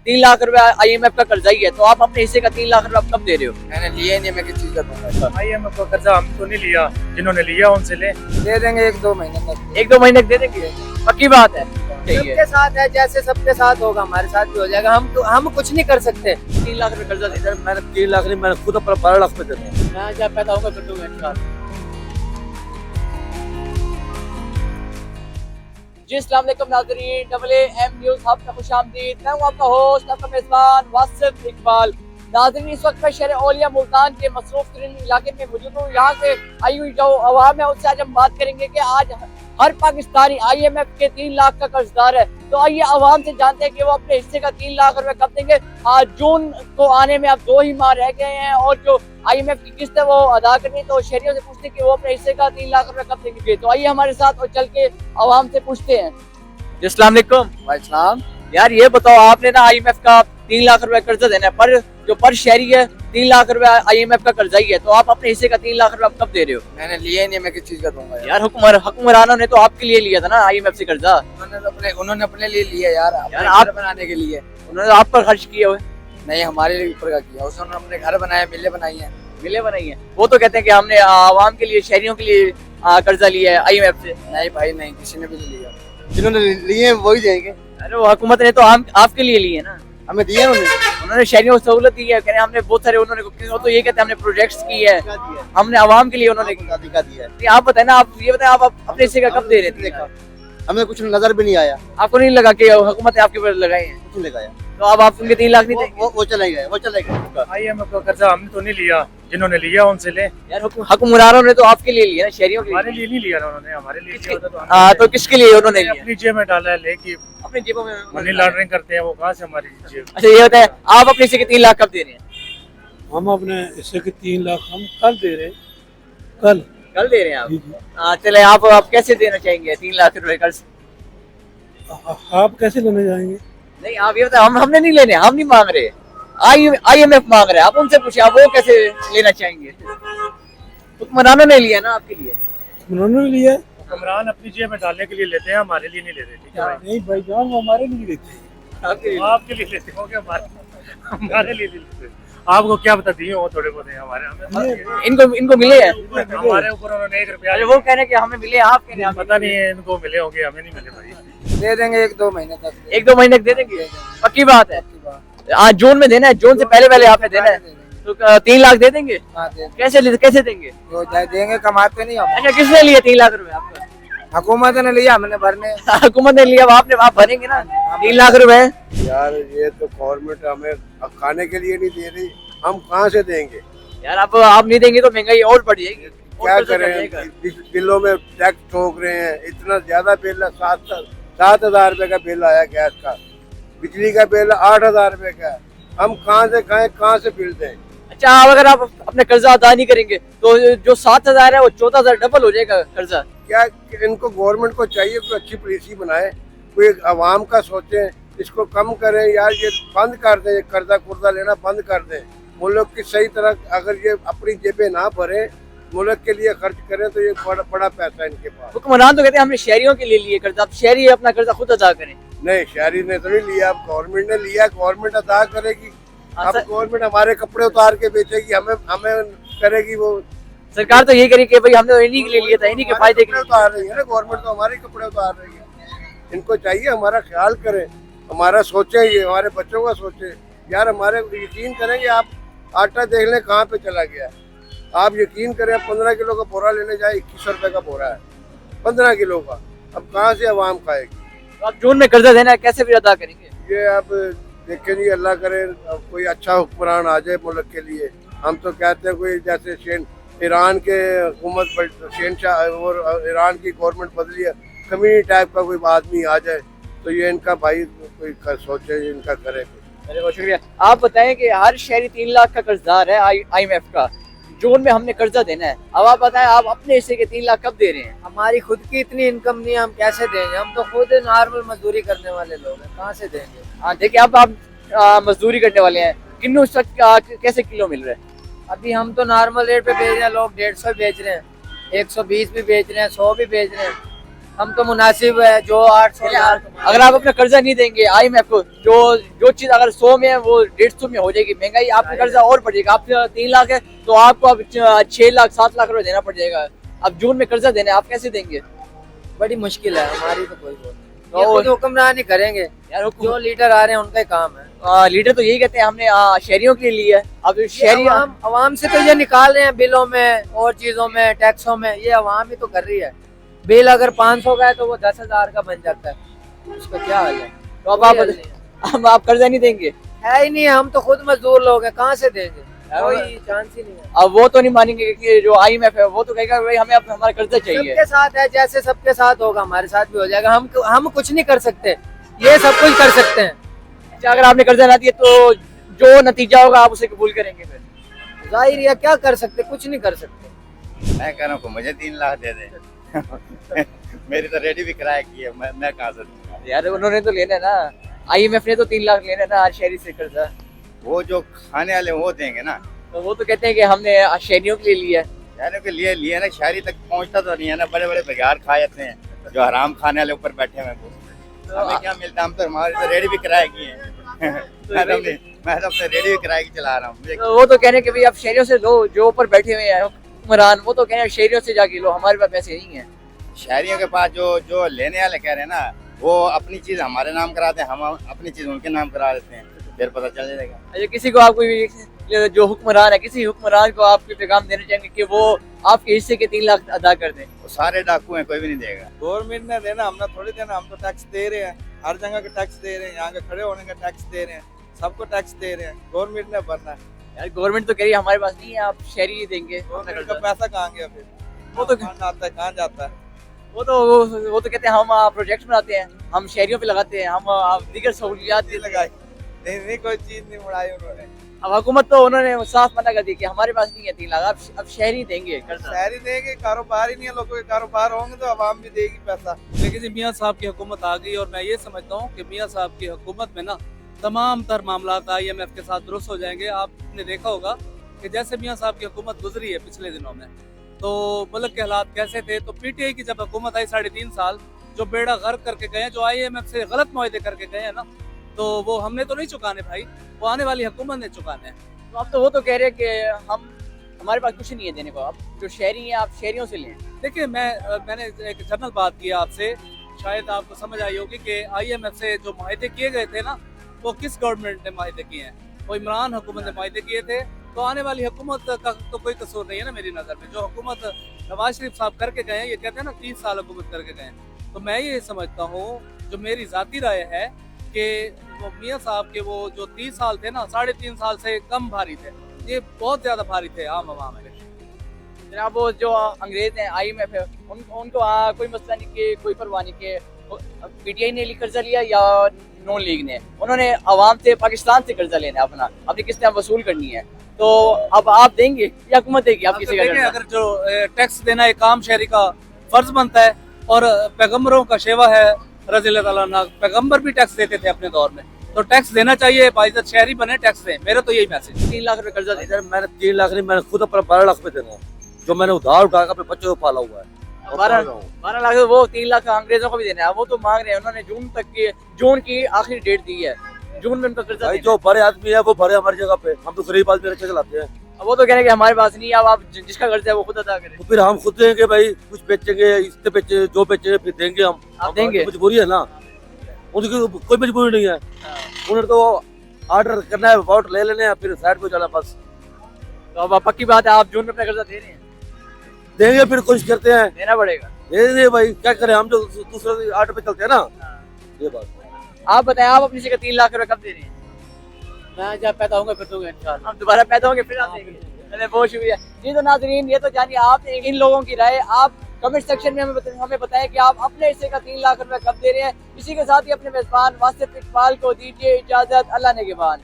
3 लाख रुपए IMF का कर्जा ही है, तो आप अपने हिस्से का 3 लाख रुपए कब दे रहे हो? मैंने लिया नहीं, मैं किस चीज का दूंगा? IMF का कर्जा हम तो नहीं लिया, जिन्होंने लिया उनसे ले। दे देंगे 1-2 महीने तक। 1-2 महीने तक दे देंगे, पक्की बात है? ठीक है, सबके साथ है, जैसे सबके साथ होगा हमारे साथ भी हो जाएगा। हम कुछ नहीं कर सकते। 3 लाख रुपए कर्जा दे दे। मैंने 3 लाख नहीं, मैंने खुद अपना 12 लाख पे दे दूँ। मैं जब पैदा होगा कर दूंगा इंशाल्लाह। जी अस्सलाम वालेकुम नाज़रीन, AAM न्यूज़ हब में खुशामदीद। मैं हूं आपका होस्ट, आपका मेज़बान वासिफ इकबाल। नाज़रीन, इस वक्त मैं शहर औलिया मुल्तान के मसरूफ तरीन इलाके में मौजूद हूँ। यहाँ से आई हुई जो अवाम है उससे आज हम बात करेंगे कि आज हर पाकिस्तानी IMF के 3 लाख का कर्जदार है। तो आइए अवाम से जानते हैं कि वो अपने हिस्से का 3 लाख रुपए कब देंगे। आज जून को आने में अब 2 ही माह रह गए हैं और जो IMF की किस्त है वो अदा करनी है, तो शहरियों से पूछते हैं कि वो अपने हिस्से का 3 लाख रुपए कब देंगे। तो आइए हमारे साथ और चल के अवाम से पूछते हैं। अस्सलाम वालेकुम। वालेकुम। यार ये बताओ, आपने ना IMF का 3 लाख रुपए कर्जा देना है, पर जो पर शहरी है 3 लाख रुपए IMF का कर्जा ही है, तो आप अपने हिस्से का 3 लाख रुपए कब दे रहे हो? मैंने लिया नहीं, मैं किस चीज का दूंगा? यार हुक्मरानों ने तो आपके लिए लिया था ना IMF से कर्जा। उन्होंने अपने लिए लिया यार आप बनाने के लिए। उन्होंने आप पर खर्च किए हुए? नहीं, हमारे लिए ऊपर का किया। उसने अपने घर बनाए, मिले बनाई है। मिले बनाई है। वो तो कहते हैं कि हमने आवाम के लिए, शहरियों के लिए कर्जा लिया है IMF से। नहीं भाई नहीं, किसी ने भी नहीं लिया। जिन्होंने लिए वही देंगे। अरे वो हुकूमत ने तो आपके लिए लिए ना, हमें दिया उन्होंने शहरियों को सहूलत दी है। कह रहे हैं हमने बहुत सारे, उन्होंने वो तो ये कहते हैं हमने प्रोजेक्ट्स की है, हमने आवाम के लिए उन्होंने दिया है। नहीं, आप बताए ना, आप ये बताएं, आप अपने हिस्से का कब दे रहे थे? हमें कुछ नजर भी नहीं आया, आपको नहीं लगा कि हुकूमत ने आपके ऊपर लगाए हैं? कुछ नहीं लगाया। तो अब आप उनके 3 लाख नहीं देंगे? वो चले गए। IMF का कर्जा हमने तो नहीं लिया, जिन्होंने लिया उनसे ले। यार हुक्मरानों ने तो आपके लिए लिया ना, शहरियों के हमारे लिए। लिए नहीं लिया ना उन्होंने, हमारे लिए लिया होता तो हमने तो किसके लिए उन्होंने लिया? अपनी जेब में डाला है, लेके अपनी जेबों में मनी लॉन्ड्रिंग करते हैं, वो कहाँ से हमारी जेब? अच्छा ये बताए, आप अपने हिस्से के 3 लाख कब दे रहे हैं? हम अपने हिस्से के 3 लाख हम कल दे रहे हैं। कल दे रहे हैं जी, जी। आप? चले, आप कैसे देना चाहेंगे 3 लाख रुपए कल? आप कैसे लेने जाएंगे? नहीं, आप ये बताए, हमने नहीं लेने, हम नहीं मांग रहे, IMF मांग रहे हैं। आप उनसे पूछे, आप वो कैसे लेना चाहेंगे? हुक्मरानों ने लिया ना आपके लिए। उन्होंने लिया है। हुक्मरान अपनी जेब में डालने के लिए लेते हैं, हमारे लिए नहीं लेते। ठीक है भाई? नहीं भाईजान, वो हमारे लिए लेते हैं। आपके लिए। आपके लिए लेते हो क्या? हमारे लिए नहीं लेते। आपको क्या बता दिए हो थोड़े बहुत हमारे, हमें इनको मिले हैं? हमारे ऊपर उन्होंने 1 रुपया। अरे वो कह रहे हैं कि हमें मिले, आप कह रहे हैं पता नहीं है, इनको मिले होंगे, हमें नहीं मिले भाई। दे देंगे 1-2 महीने तक। 1-2 महीने तक दे देंगे, पक्की बात है? आज जून में देना है, जून से पहले आपने देना है, तो 3 लाख दे देंगे? हाँ, कैसे देंगे? जो देंगे, कमाते नहीं हम। अच्छा, किसने लिया 3 लाख रुपए आपका? हुकूमत ने लिया, हमने भरने। हुकूमत ने लिया, आप भरेंगे ना 3 लाख रुपए? यार ये तो गवर्नमेंट हमें खाने के लिए नहीं दे रही, हम कहाँ से देंगे? यार आप नहीं देंगे तो महंगाई और बढ़ जाएगी। क्या करें, बिलों में टैक्स ठोक रहे हैं, इतना ज्यादा बिल है। 7,000 रुपए का बिल आया गैस का, बिजली का बिल 8,000 रुपए का। हम कहाँ से खाएं, कहाँ से बिल दें? अच्छा, अगर आप अपने कर्जा अदा नहीं करेंगे तो जो 7,000 है वो 14,000 डबल हो जाएगा कर्जा। क्या इनको गवर्नमेंट को चाहिए कोई अच्छी पॉलिसी बनाए, कोई आवाम का सोचे, इसको कम करें यार, ये बंद कर दें, कर्जा कुर्जा लेना बंद कर दें। मुल्क की सही तरह अगर ये अपनी जेबें ना भरे, मुल्क के लिए खर्च करें, तो ये बड़ा पैसा है इनके पास। हुक्मरान तो कहते हैं हमने शहरियों के लिए लिए कर्जा, अब शहरी अपना कर्जा खुद अदा करें। नहीं, शहरी ने तो नहीं लिया, अब गवर्नमेंट ने लिया, गवर्नमेंट अदा करेगी। अब गवर्नमेंट हमारे कपड़े उतार के बेचेगी, हमें करेगी वो। सरकार तो यही करी कि भाई हमने इन्हीं के लिए लिया था, इन्हीं के फायदे के लिए उतार रही है ना गवर्नमेंट, तो हमारे कपड़े उतार रही है। इनको चाहिए हमारा ख्याल करें, हमारा सोचे, ये हमारे बच्चों का सोचे यार। हमारे यकीन करेंगे, आप आटा देख लें कहाँ पे चला गया। आप यकीन करें, 15 किलो का बोरा लेने जाए 2100 रुपए का बोरा है, 15 किलो का। अब कहाँ से आवाम खाएगी? तो आप जून में कर्जा देना है, कैसे भी अदा करेंगे? ये अब देखें जी, अल्लाह करे कोई अच्छा हुक्मरान आ जाए मुल्क के लिए। हम तो कहते हैं कोई जैसे ईरान के हुकूमत शहनशाह और ईरान की गवर्नमेंट बदली है, कम्युनिटी टाइप का कोई आदमी आ जाए, तो ये इनका भाई कोई सोचे, इनका करे। अरे बहुत शुक्रिया। आप बताएं कि हर शहरी 3 लाख का कर्जदार है IMF का, जून में हमने कर्जा देना है। अब आप बताएं, आप अपने हिस्से के 3 लाख कब दे रहे हैं? हमारी खुद की इतनी इनकम नहीं है, हम कैसे देंगे? हम तो खुद नॉर्मल मजदूरी करने वाले लोग हैं, कहाँ से देंगे? हाँ देखिए, आप मजदूरी करने वाले हैं, किन्नू इस वक्त कैसे किलो मिल रहा है? अभी हम तो नॉर्मल रेट पे बेच रहे हैं, लोग 150 बेच रहे हैं, 120 भी बेच रहे हैं, 100 भी बेच रहे हैं। हम तो मुनासिब है जो 800 अगर आप अपना कर्जा नहीं देंगे IMF को, जो चीज अगर 100 में है वो 150 में हो जाएगी महंगाई, आपका कर्जा और बढ़ जाएगा। आप 3 लाख है तो आपको अब 6 लाख 7 लाख रुपए देना पड़ जाएगा। अब जून में कर्जा देना है, आप कैसे देंगे? बड़ी मुश्किल है हमारी, तो कोई वो नहीं। तो ये खुद हुक्मरान ही करेंगे यार, जो लीडर आ रहे हैं उनका ही काम है। लीडर तो यही कहते हैं हमने शहरियों के लिए लिया है। अब शहरी अवाम से तो ये निकाल रहे हैं बिलों में और चीजों में, टैक्सों में, ये अवाम ही तो कर रही है। बिल अगर 500 का है तो वो 10,000 का बन जाता है, उसका क्या हाल है? तो अब आप कर्जा नहीं देंगे? है ही नहीं, हम तो खुद मजदूर लोग हैं, कहाँ से देंगे? कोई चांस ही नहीं है। अब वो तो नहीं मानेंगे कि जो IMF है वो तो कहेगा भाई हमें अब हमारा कर्जा चाहिए। सबके साथ है, जैसे सबके साथ होगा हमारे साथ भी हो जाएगा। हम कुछ नहीं कर सकते, ये सब कुछ कर सकते हैं। अच्छा, अगर आपने कर्जा ना दिया तो जो नतीजा होगा आप उसे कबूल करेंगे? फिर जाहिर है क्या कर सकते, कुछ नहीं कर सकते। मैं कह रहा हूँ मुझे 3 लाख दे दे। मेरी तो रेडी भी किराया की है, मैं कहाँ से दूंगा? यार उन्होंने तो लेना है ना, IMF ने तो 3 लाख लेना है ना हर शहरी से कर्जा। वो जो खाने वाले वो देंगे ना। तो वो तो कहते हैं कि हमने शहरियों के लिए लिया है। शहरों के लिए लिए ना, शहरी तक पहुँचता तो नहीं है ना, बड़े बड़े बिगाड़ खा जाते हैं जो हराम खाने वाले ऊपर बैठे हुए हैं। वो हमें क्या मिलता, हम तो हमारी तो रेडी भी किराया की है। मैं तो अपने रेडी भी किराए की चला रहा हूँ। तो वो तो कह रहे हैं कि भाई आप शहरियों से लो, जो ऊपर बैठे हुए हैं हुक्मरान, वो तो कह रहे हैं शहरियों से जाके लो, हमारे पास पैसे नहीं है। शहरियों के पास जो लेने वाले कह रहे हैं ना, वो अपनी चीज हमारे नाम कराते हैं, हम अपनी चीज उनके नाम करा देते हैं, फिर पता चल जाएगा। अच्छा, किसी को आप कोई जो हुक्मरान है, किसी हुक्मरान को आप कोई पैगाम देना चाहेंगे कि वो आपके हिस्से के 3 लाख अदा कर दें? वो सारे डाकू हैं, कोई भी नहीं देगा। गवर्नमेंट ने देना, हमने थोड़ी देना। हम तो टैक्स दे रहे हैं, हर जगह का टैक्स दे रहे हैं, यहाँ के खड़े होने का टैक्स दे रहे हैं, सबको टैक्स दे रहे हैं। गवर्नमेंट ने भरना है। यार गवर्नमेंट तो कह रही है हमारे पास नहीं है, आप शहरी ही देंगे। गवर्नमेंट का पैसा कहाँ गया फिर? वो तो कहाँ आता है, कहाँ जाता है? वो तो कहते हैं हम प्रोजेक्ट बनाते हैं, हम शहरियों पे लगाते हैं, हम दीगर सहूलियात नहीं लगाई, नहीं कोई चीज नहीं उड़ाई उन्होंने। अब हुकूमत तो उन्होंने साफ मना कर दी कि हमारे पास नहीं है 3 लाख, अब शहरी देंगे कर्जा। शहरी देंगे, कारोबार ही नहीं है, लोगों के कारोबार होंगे तो आवाम भी देगी पैसा। लेकिन जी मियाँ साहब की हुकूमत आ गई और मैं ये समझता हूँ कि मियाँ साहब की हुकूमत में ना तमाम तर मामला IMF के साथ दुरुस्त हो जाएंगे। आपने देखा होगा कि जैसे मियाँ साहब की हुकूमत गुजरी है पिछले दिनों में, तो मुल्क के हालात कैसे थे। तो PTI की जब हुकूमत आई 3.5 साल, जो बेड़ा गर्क करके गए, जो IMF से गलत मुआहदे करके गए हैं ना, तो वो हमने तो नहीं चुकाने भाई, वो आने वाली हुकूमत ने चुकाने हैं। तो अब तो वो तो कह रहे हैं कि हमारे पास कुछ नहीं है देने को, अब जो शहरी हैं आप शहरियों से लें। देखिए मैंने एक जनरल बात की आपसे, शायद आपको समझ आई होगी कि IMF से जो मुआहदे किए गए थे ना, वो किस गवर्नमेंट ने मुआहदे किए हैं? वो इमरान हुकूमत ने मुआहदे किए थे। तो आने वाली हुकूमत का तो कोई कसूर नहीं है ना मेरी नज़र में। जो हुकूमत नवाज शरीफ साहब करके गए हैं, ये कहते हैं ना 30 साल हुकूमत करके गए हैं, तो मैं ये समझता हूँ, जो मेरी ज़ाती राय है कि वो मियाँ साहब के वो जो 30 साल थे ना, 3.5 साल से कम भारी थे, ये बहुत ज़्यादा भारी थे आम आवाम में। जनाब वो जो अंग्रेज हैं IMF है, उनको कोई मसला नहीं कि कोई परवाह नहीं कि PTI ने कर्जा लिया या नून लीग ने, उन्होंने अवाम से, पाकिस्तान से कर्जा लेना है, अपनी किस्तें वसूल करनी है। तो अब आप देंगे या हुकूमत देगी? आप किसी का अगर जो टैक्स देना एक आम शहरी का फर्ज बनता है, और पैगम्बरों का शेवा है रज़ी अल्लाह अन्हु, पैगम्बर भी टैक्स देते थे अपने दौर में, तो टैक्स देना चाहिए। बाइज्जत शहरी बने, टैक्स दें, मेरा तो यही मैसेज। 3 लाख रुपए कर्जा दे। इधर मैंने 3 लाख नहीं, मैंने खुद अपना 12 लाख पे देना है, जो मैंने उधार उठा कर अपने बच्चों को पाला हुआ है। 12 लाख, वो 3 लाख अंग्रेजों को भी देना है, वो तो मांग रहे हैं। उन्होंने जून की आखिरी डेट दी है, जून में उनका कर्जा भाई जो बड़े आदमी है वो भरे हमारी जगह पे, हम तो गरीब आदमी रिक्शा चलाते हैं। वो तो कह रहे हैं कि हमारे पास नहीं है, अब आप जिसका कर्जा है वो खुद अदा करें। तो फिर हम खुद देंगे भाई, कुछ बेचेंगे, इससे बेचे, जो बेचेंगे फिर देंगे हम। आप देंगे? मजबूरी है ना, उनकी कोई मजबूरी नहीं है। उन्होंने तो ऑर्डर करना है, वोट ले लेने हैं, फिर साइड को जाना बस। तो अब पक्की बात है आप जून में अपना कर्जा दे रहे हैं? देंगे, फिर कोशिश करते हैं, देना पड़ेगा। दे भाई, क्या करें, हम जो दूसरे ऑर्डर पे चलते हैं ना, ये बात। आप बताएं, आप अपनी जगह 3 लाख रुपए कब दे रहे हैं? मैं जब पैदा होऊंगा फिर दूंगा इंशाल्लाह। हम दोबारा पैदा होंगे फिर आप देंगे। चलिए, बहुत शुक्रिया जी। तो नाज़रीन, ये तो जानिए आप इन लोगों की राय। आप कमेंट सेक्शन में हमें बताएं कि आप अपने हिस्से का 3 लाख रुपए कब दे रहे हैं। इसी के साथ ही अपने मेजबान वासिफ इकबाल को दीजिए इजाजत। अल्लाह ने के बाद।